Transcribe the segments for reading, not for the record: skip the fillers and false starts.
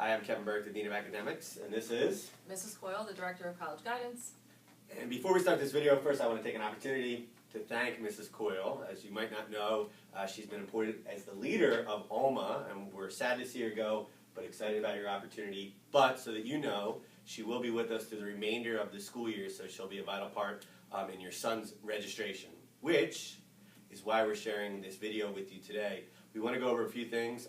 Hi, I'm Kevin Burke, the Dean of Academics, and this is Mrs. Coyle, the Director of College Guidance. And before we start this video, first I want to take an opportunity to thank Mrs. Coyle. As you might not know, she's been appointed as the leader of OMA, and we're sad to see her go, but excited about your opportunity. But so that you know, she will be with us through the remainder of the school year, so she'll be a vital part in your son's registration, which is why we're sharing this video with you today. We want to go over a few things,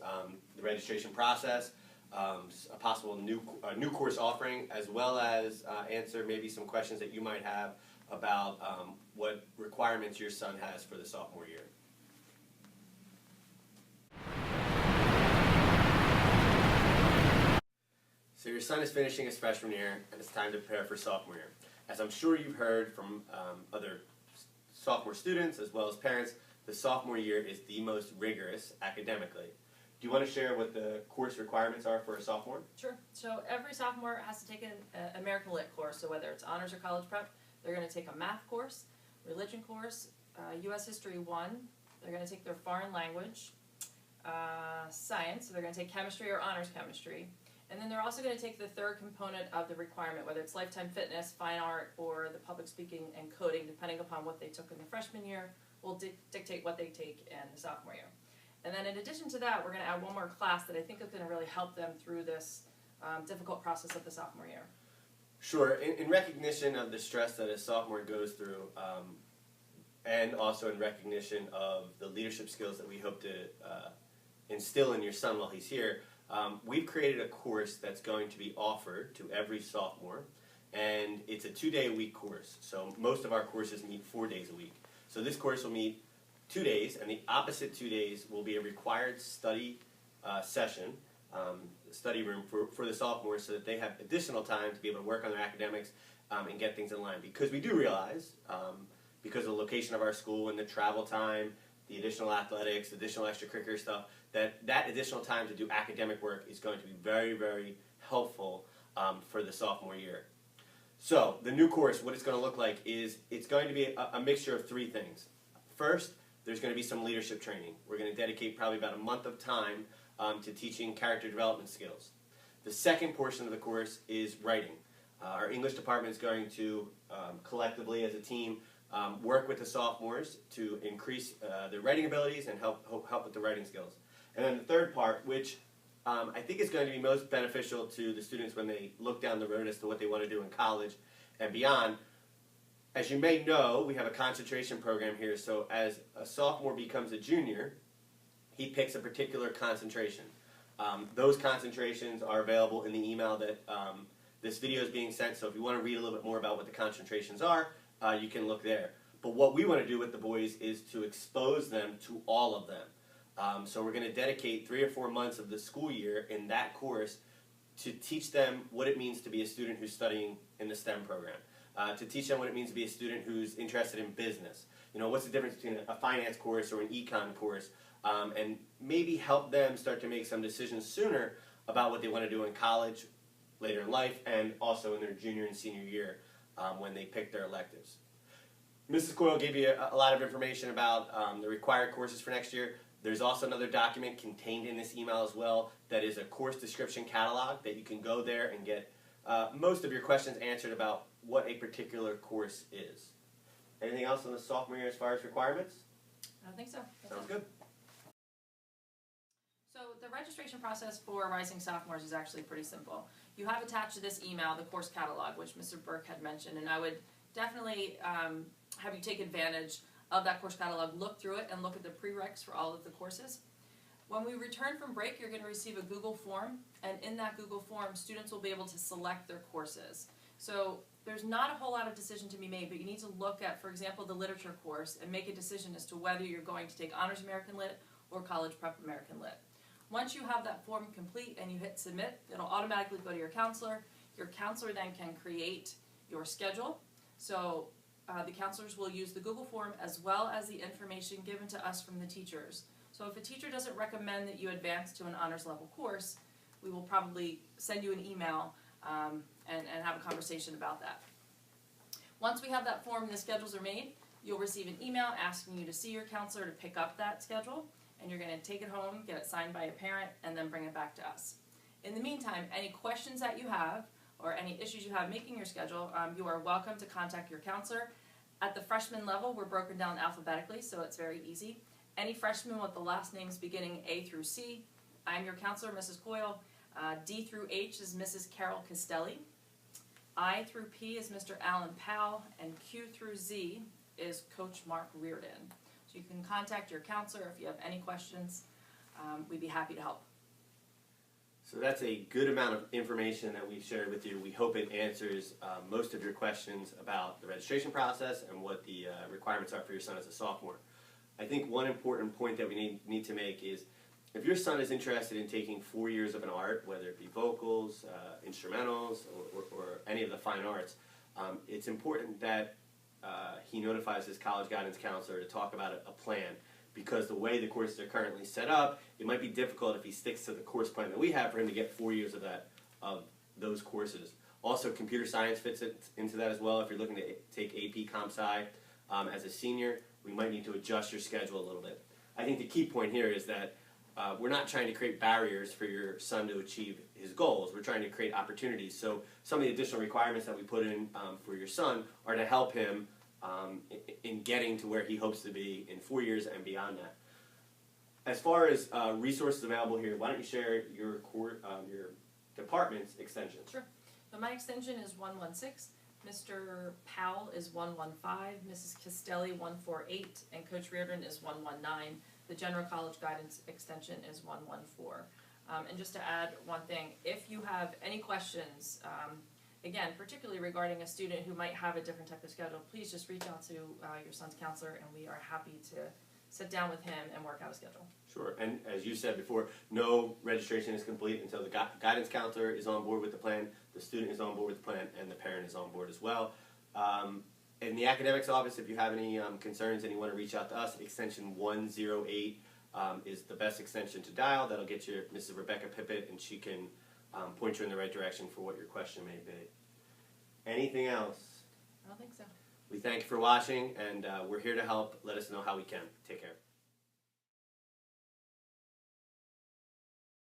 the registration process, a possible new course offering, as well as answer maybe some questions that you might have about what requirements your son has for the sophomore year. So your son is finishing his freshman year, and it's time to prepare for sophomore year. As I'm sure you've heard from other sophomore students as well as parents, the sophomore year is the most rigorous academically. Do you want to share what the course requirements are for a sophomore? Sure. So every sophomore has to take an American Lit course, so whether it's honors or college prep, they're going to take a math course, religion course, U.S. History 1, they're going to take their foreign language, science, so they're going to take chemistry or honors chemistry, and then they're also going to take the third component of the requirement, whether it's lifetime fitness, fine art, or the public speaking and coding, depending upon what they took in the freshman year, will dictate what they take in the sophomore year. And then in addition to that, we're going to add one more class that I think is going to really help them through this difficult process of the sophomore year. Sure. In recognition of the stress that a sophomore goes through, and also in recognition of the leadership skills that we hope to instill in your son while he's here, we've created a course that's going to be offered to every sophomore, and it's a 2-day-a-week course. So most of our courses meet 4 days a week. So this course will meet 2 days, and the opposite 2 days will be a required study session, study room for the sophomores, so that they have additional time to be able to work on their academics and get things in line. Because we do realize, because of the location of our school and the travel time, the additional athletics, additional extracurricular stuff, that additional time to do academic work is going to be very, very helpful for the sophomore year. So the new course, what it's going to look like is it's going to be a mixture of 3 things. First, there's going to be some leadership training. We're going to dedicate probably about a month of time to teaching character development skills. The second portion of the course is writing. Our English department is going to collectively as a team work with the sophomores to increase their writing abilities and help with the writing skills. And then the third part, which I think is going to be most beneficial to the students when they look down the road as to what they want to do in college and beyond. As you may know, we have a concentration program here, so as a sophomore becomes a junior, he picks a particular concentration. Those concentrations are available in the email that this video is being sent, so if you want to read a little bit more about what the concentrations are, you can look there. But what we want to do with the boys is to expose them to all of them. So we're going to dedicate 3 or 4 months of the school year in that course to teach them what it means to be a student who's studying in the STEM program. To teach them what it means to be a student who's interested in business. You know, what's the difference between a finance course or an econ course, and maybe help them start to make some decisions sooner about what they want to do in college, later in life, and also in their junior and senior year when they pick their electives. Mrs. Coyle gave you a lot of information about the required courses for next year. There's also another document contained in this email as well that is a course description catalog that you can go there and get most of your questions answered about what a particular course is. Anything else on the sophomore year as far as requirements? I don't think so. Sounds good. So the registration process for rising sophomores is actually pretty simple. You have attached to this email the course catalog, which Mr. Burke had mentioned, and I would definitely have you take advantage of that course catalog, look through it, and look at the prereqs for all of the courses. When we return from break, you're going to receive a Google form, and in that Google form, students will be able to select their courses. So there's not a whole lot of decision to be made, but you need to look at, for example, the literature course and make a decision as to whether you're going to take Honors American Lit or College Prep American Lit. Once you have that form complete and you hit submit, it'll automatically go to your counselor. Your counselor then can create your schedule. So the counselors will use the Google form as well as the information given to us from the teachers. So if a teacher doesn't recommend that you advance to an honors level course, we will probably send you an email and have a conversation about that. Once we have that form and the schedules are made, you'll receive an email asking you to see your counselor to pick up that schedule, and you're going to take it home, get it signed by a parent, and then bring it back to us. In the meantime, any questions that you have or any issues you have making your schedule, you are welcome to contact your counselor. At the freshman level, we're broken down alphabetically, so it's very easy. Any freshman with the last names beginning A through C, I'm your counselor, Mrs. Coyle. D through H is Mrs. Carol Castelli. I through P is Mr. Alan Powell, and Q through Z is Coach Mark Reardon. So you can contact your counselor if you have any questions. We'd be happy to help. So that's a good amount of information that we've shared with you. We hope it answers most of your questions about the registration process and what the requirements are for your son as a sophomore. I think one important point that we need to make is if your son is interested in taking 4 years of an art, whether it be vocals, instrumentals, or any of the fine arts, it's important that he notifies his college guidance counselor to talk about a plan. Because the way the courses are currently set up, it might be difficult if he sticks to the course plan that we have for him to get 4 years of those courses. Also, computer science fits into that as well. If you're looking to take AP Comp Sci as a senior, we might need to adjust your schedule a little bit. I think the key point here is that we're not trying to create barriers for your son to achieve his goals. We're trying to create opportunities. So some of the additional requirements that we put in for your son are to help him in getting to where he hopes to be in 4 years and beyond that. As far as resources available here, why don't you share your department's extension? Sure. So my extension is 116. Mr. Powell is 115. Mrs. Castelli 148, and Coach Reardon is 119. The General College Guidance extension is 114. And just to add one thing, if you have any questions, again, particularly regarding a student who might have a different type of schedule, please just reach out to your son's counselor, and we are happy to sit down with him and work out a schedule. Sure, and as you said before, no registration is complete until the guidance counselor is on board with the plan, the student is on board with the plan, and the parent is on board as well. In the academics office, if you have any concerns and you want to reach out to us, extension 108 is the best extension to dial. That'll get you Mrs. Rebecca Pippett, and she can point you in the right direction for what your question may be. Anything else? I don't think so. We thank you for watching, and we're here to help. Let us know how we can. Take care.